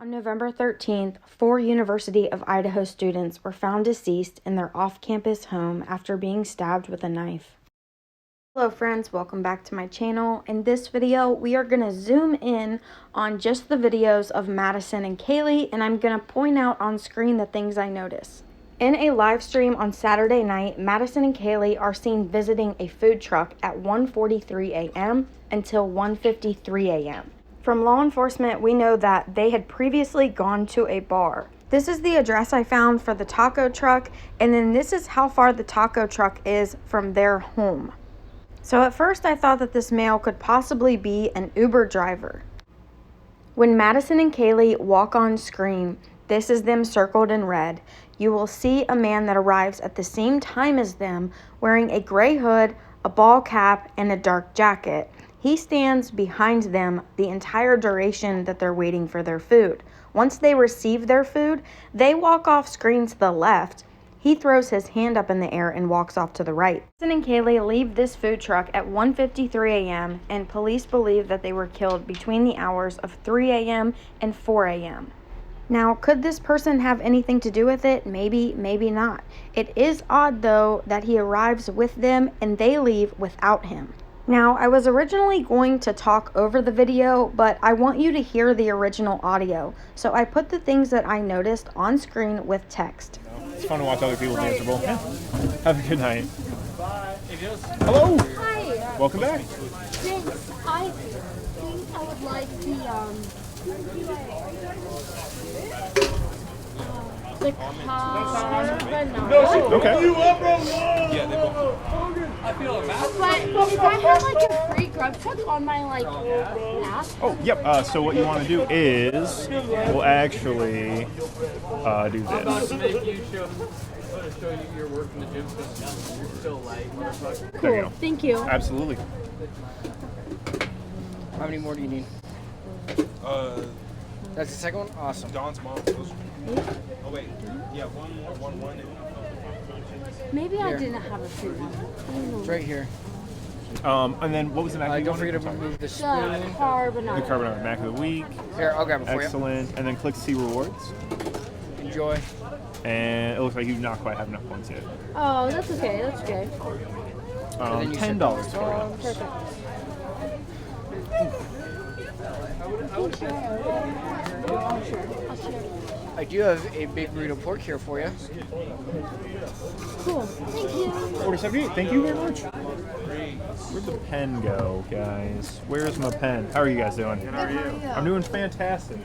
On November 13th, 4 University of Idaho students were found deceased in their off-campus home after being stabbed with a knife. Hello friends, welcome back to my channel. In this video, we are going to zoom in on just the videos of Madison and Kaylee, and I'm going to point out on screen the things I notice. In a live stream on Saturday night, Madison and Kaylee are seen visiting a food truck at 1:43 a.m. until 1:53 a.m. From law enforcement, we know that they had previously gone to a bar. This is the address I found for the taco truck, and then this is how far the taco truck is from their home. So at first I thought that this male could possibly be an Uber driver. When Madison and Kaylee walk on screen, this is them circled in red. You will see a man that arrives at the same time as them, wearing a gray hood, a ball cap, and a dark jacket. He stands behind them the entire duration that they're waiting for their food. Once they receive their food, they walk off screen to the left. He throws his hand up in the air and walks off to the right. Madison and Kaylee leave this food truck at 1:53 a.m. and police believe that they were killed between the hours of 3 a.m. and 4 a.m. Now, could this person have anything to do with it? Maybe, maybe not. It is odd though that he arrives with them and they leave without him. Now, I was originally going to talk over the video, but I want you to hear the original audio. So I put the things that I noticed on screen with text. It's fun to watch other people miserable. Yeah. Have a good night. Hello. Hi. Welcome back. Thanks. I think I would like the carbonara. Okay. Yeah, they both. But if I have like a free grub truck on my app. Oh, yep. So what you want to do is we'll actually do this. Show you your work in the gym because you're still light, motherfucker. There you go. Thank you. Absolutely. How many more do you need? That's the second one? Awesome. Don's mom. Oh wait, yeah, one. Maybe I didn't have a free one. It's right here. And then what was the mac? Don't forget to remove the The spoon. carbonara. The carbonara mac of the week. Here, I'll grab it for you. Excellent. And then click see rewards. Enjoy. And it looks like you do not quite have enough points yet. Oh, that's okay. That's okay. then you said $10 for you. Perfect. I do have a big burrito pork here for you. Cool. Thank you. $4.78. Thank you very much. Where'd the pen go, guys? Where's my pen? How are you guys doing? How are you? I'm doing fantastic.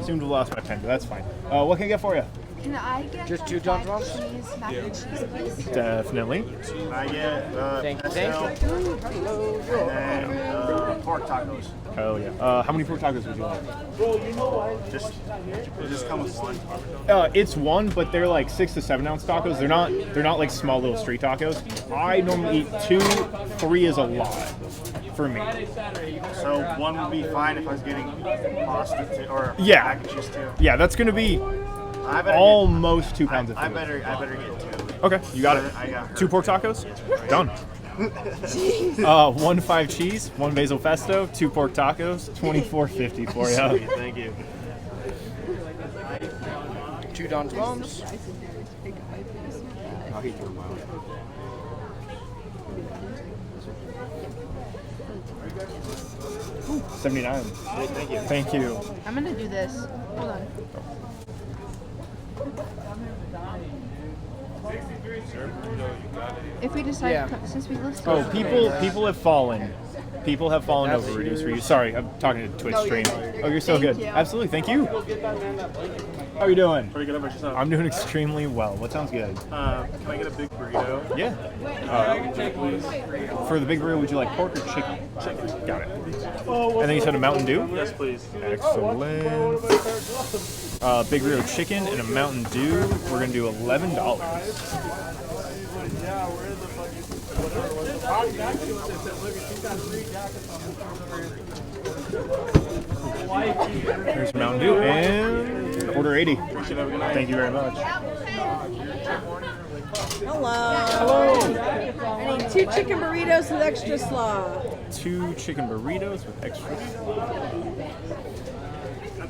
Seem to have lost my pen, but that's fine. What can I get for you? Can I get Just 2 Don's Moms? cheese, mac and cheese, please? Definitely. Can I get Thank you. and pork tacos? Oh yeah. How many pork tacos would you like? Just come with one. It's one, but they're like 6 to 7 ounce tacos. They're not like small little street tacos. I normally eat 2, 3 is a lot for me. So one would be fine if I was getting pasta too, or Yeah. mac and cheese too. Yeah, that's gonna be I better almost 2 pounds of I food. better get 2. Okay, you got it. I got her. 2 pork tacos? Done. 1 5 cheese, 1 basil pesto, 2 pork tacos, $24.50 for you. Thank you. 2 Don's Moms. $79. Thank you. Thank you. I'm gonna do this. Hold on. If we decide, Yeah. since we listed. Oh, people have fallen. People have fallen over reduce for you. Sorry, I'm talking to Twitch stream. Oh, you're so good. you. Absolutely, thank you. How are you doing? Pretty good about yourself. I'm doing extremely well. What sounds good? Can I get a big burrito? Yeah. For the big burrito, would you like pork or chicken? Chicken. Got it. And then you said a Mountain Dew? Yes, please. Excellent. Big burrito chicken and a Mountain Dew. We're going to do $11. There's Mountain Dew and order 80. Thank you very much. Hello. I need 2 chicken burritos with extra slaw. 2 chicken burritos with extra.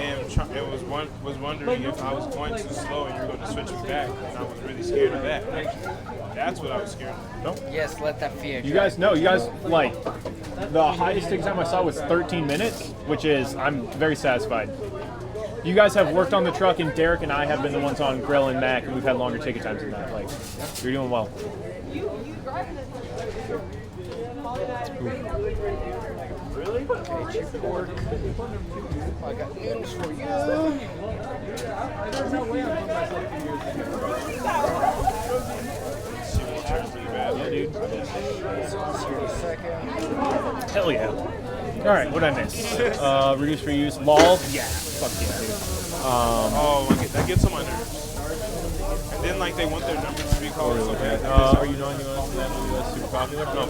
and was wondering if I was going too slow and you were going to switch me back, and I was really scared of that. That's what I was scared of. No. Yes, let that fear. You guys know. You guys like the highest ticket time I saw was 13 minutes, which is I'm very satisfied. You guys have worked on the truck, and Derek and I have been the ones on grill and mac, and we've had longer ticket times than that. Like, you're doing well. Really? Okay, chicken pork. I got noodles for you. Yeah, dude. Here in a second. Hell yeah. All right, what did I miss? Reduce, reuse, lol. Yeah, fuck yeah, dude. That gets on my nerves. And then like they want their numbers to be called so bad. Are you knowing that movie was super popular? No.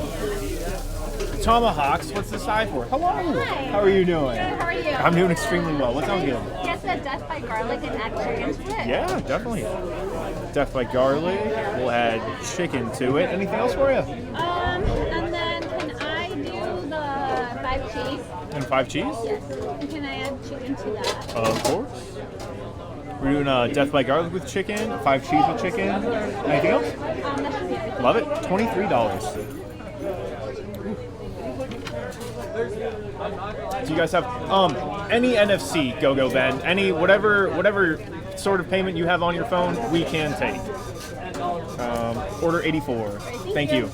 Tomahawks, what's the side for? Hello. Hi. How are you doing? Good, how are you? I'm doing extremely well. What sounds good? Yes, a death by garlic and add chicken to it. Yeah, definitely. Death by garlic. We'll add chicken to it. Anything else for you? And then can I do the 5 cheese? And 5 cheese? Yes. And can I add chicken to that? Of course. We're doing death by garlic with chicken, 5 cheese with chicken. Anything else? That should be everything. Love it. $23. Do you guys have any NFC go Ben? Any whatever sort of payment you have on your phone, we can take. Order 84. Thank you.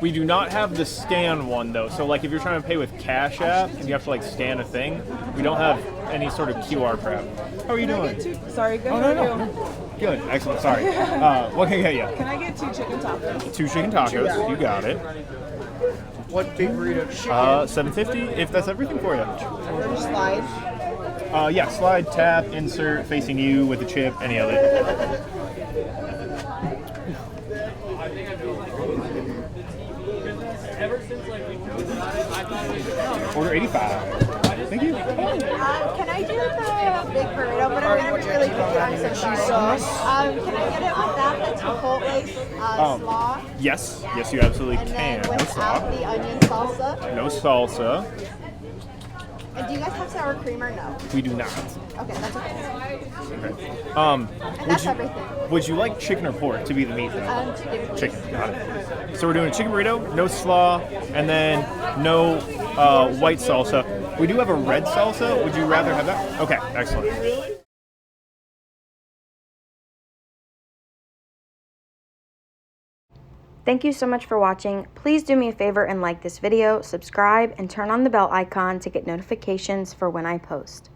We do not have the scan one though. So like if you're trying to pay with CashApp and you have to like scan a thing, we don't have any sort of QR crap. How are you doing? Sorry, good. Oh, no. Good. Excellent. Sorry. What can I get you? Can I get 2 chicken tacos? 2 chicken tacos. You got it. What big burrito chicken? $7.50 if that's everything for you. Or slide? Yeah, slide, tap, insert, facing you with a chip, any of it. Order 85. Thank you. Can I do the big burrito? But I'm gonna be really picky. I'm so sorry. Can I get it without the chipotle slaw? Yes, you absolutely And can. then No without slaw. the onion salsa? No salsa. And do you guys have sour cream or no? We do not. Okay, that's okay. Okay. And that's everything. Would you like chicken or pork to be the meat though? Chicken, please. Chicken, got it. So we're doing a chicken burrito, no slaw, and then no white salsa. We do have a red salsa. Would you rather have that? Okay, excellent. Thank you so much for watching. Please do me a favor and like this video, subscribe, and turn on the bell icon to get notifications for when I post.